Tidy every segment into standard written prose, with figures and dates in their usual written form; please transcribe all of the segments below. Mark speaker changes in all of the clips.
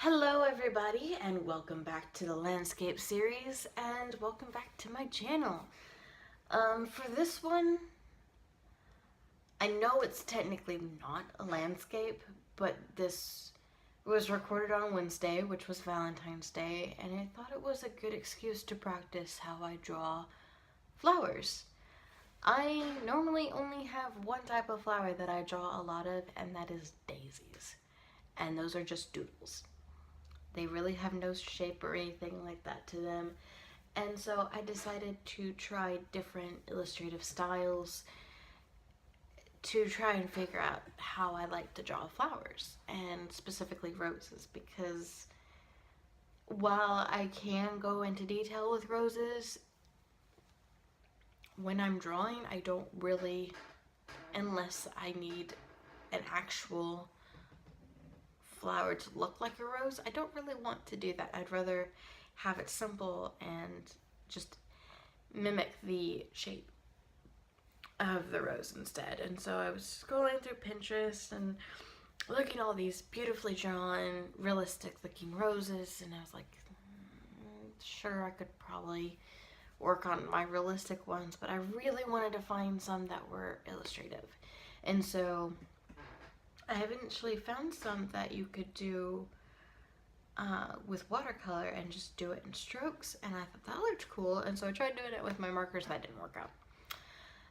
Speaker 1: Hello everybody and welcome back to the landscape series and welcome back to my channel. For this one, I know it's technically not a landscape, but this was recorded on Wednesday, which was Valentine's Day, and I thought it was a good excuse to practice how I draw flowers. I normally only have one type of flower that I draw a lot of, and that is daisies. And those are just doodles. They really have no shape or anything like that to them. And so I decided to try different illustrative styles to try and figure out how I like to draw flowers, and specifically roses, because while I can go into detail with roses, when I'm drawing, I don't really, unless I need an actual flower to look like a rose, I don't really want to do that. I'd rather have it simple and just mimic the shape of the rose instead. And so I was scrolling through Pinterest and looking at all these beautifully drawn, realistic looking roses, and I was like, sure, I could probably work on my realistic ones, but I really wanted to find some that were illustrative. And so I eventually found some that you could do with watercolor and just do it in strokes, and I thought that looked cool, and so I tried doing it with my markers. That didn't work out.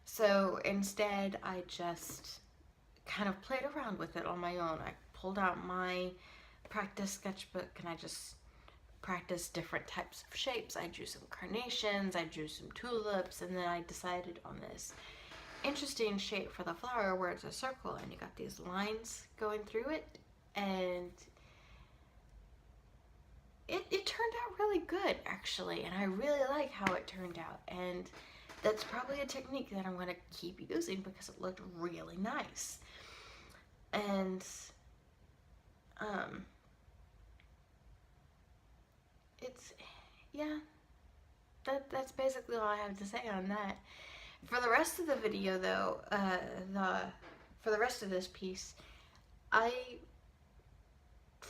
Speaker 1: So instead I just kind of played around with it on my own. I pulled out my practice sketchbook and I just practiced different types of shapes. I drew some carnations, I drew some tulips, and then I decided on this interesting shape for the flower where it's a circle and you got these lines going through it, and it turned out really good actually, and I really like how it turned out, and that's probably a technique that I'm going to keep using because it looked really nice. And yeah, that's basically all I have to say on that. For the rest of the video though, for the rest of this piece, I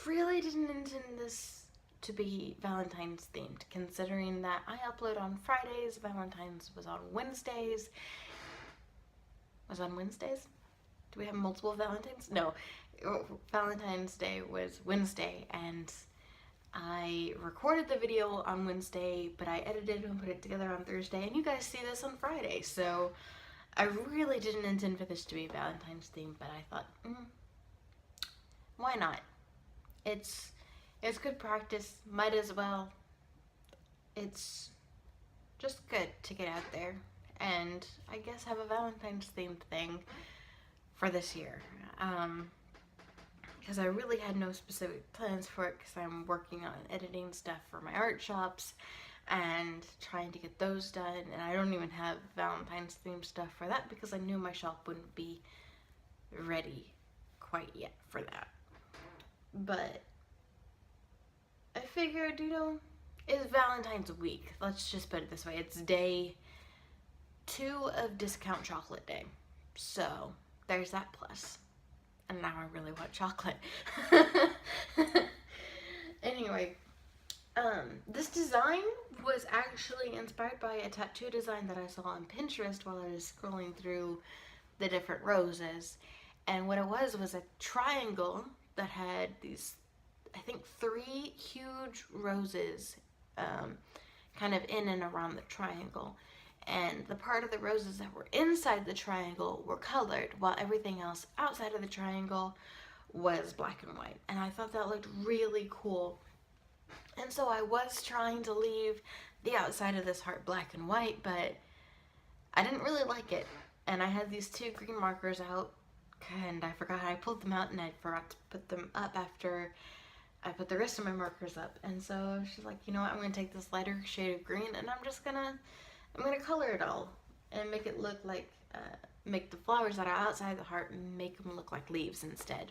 Speaker 1: really didn't intend this to be Valentine's themed, considering that I upload on Fridays, Valentine's was on Wednesdays. Was on Wednesdays? Do we have multiple Valentines? No, Valentine's Day was Wednesday, and I recorded the video on Wednesday, but I edited and put it together on Thursday, and you guys see this on Friday, so I really didn't intend for this to be Valentine's themed, but I thought, why not? It's good practice, might as well. It's just good to get out there and I guess have a Valentine's themed thing for this year. Because I really had no specific plans for it, because I'm working on editing stuff for my art shops and trying to get those done, and I don't even have Valentine's themed stuff for that because I knew my shop wouldn't be ready quite yet for that. But I figured, it's Valentine's week. Let's just put it this way. It's day 2 of Discount Chocolate Day. So there's that plus. And now I really want chocolate. Anyway, this design was actually inspired by a tattoo design that I saw on Pinterest while I was scrolling through the different roses. And what it was a triangle that had these, I think, 3 huge roses kind of in and around the triangle. And the part of the roses that were inside the triangle were colored, while everything else outside of the triangle was black and white. And I thought that looked really cool. And so I was trying to leave the outside of this heart black and white, but I didn't really like it. And I had these 2 green markers out, and I forgot I pulled them out, and I forgot to put them up after I put the rest of my markers up. And so she's like, you know what, I'm going to take this lighter shade of green and I'm going to color it all and make it look like, make the flowers that are outside the heart and make them look like leaves instead.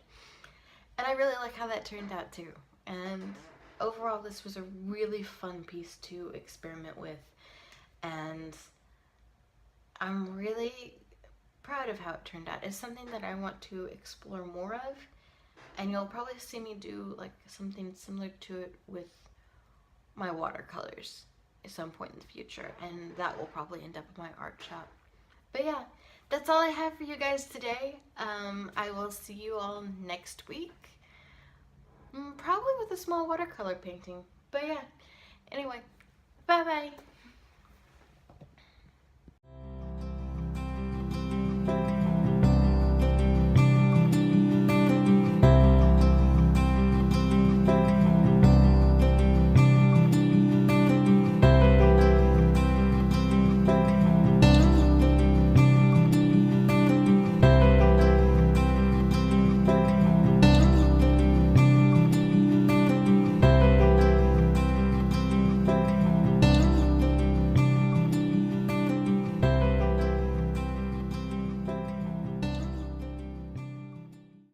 Speaker 1: And I really like how that turned out too. And overall, this was a really fun piece to experiment with. And I'm really proud of how it turned out. It's something that I want to explore more of. And you'll probably see me do like something similar to it with my watercolors at some point in the future, and that will probably end up in my art shop. But yeah, that's all I have for you guys today. I will see you all next week. Probably with a small watercolor painting. But yeah, anyway, bye bye.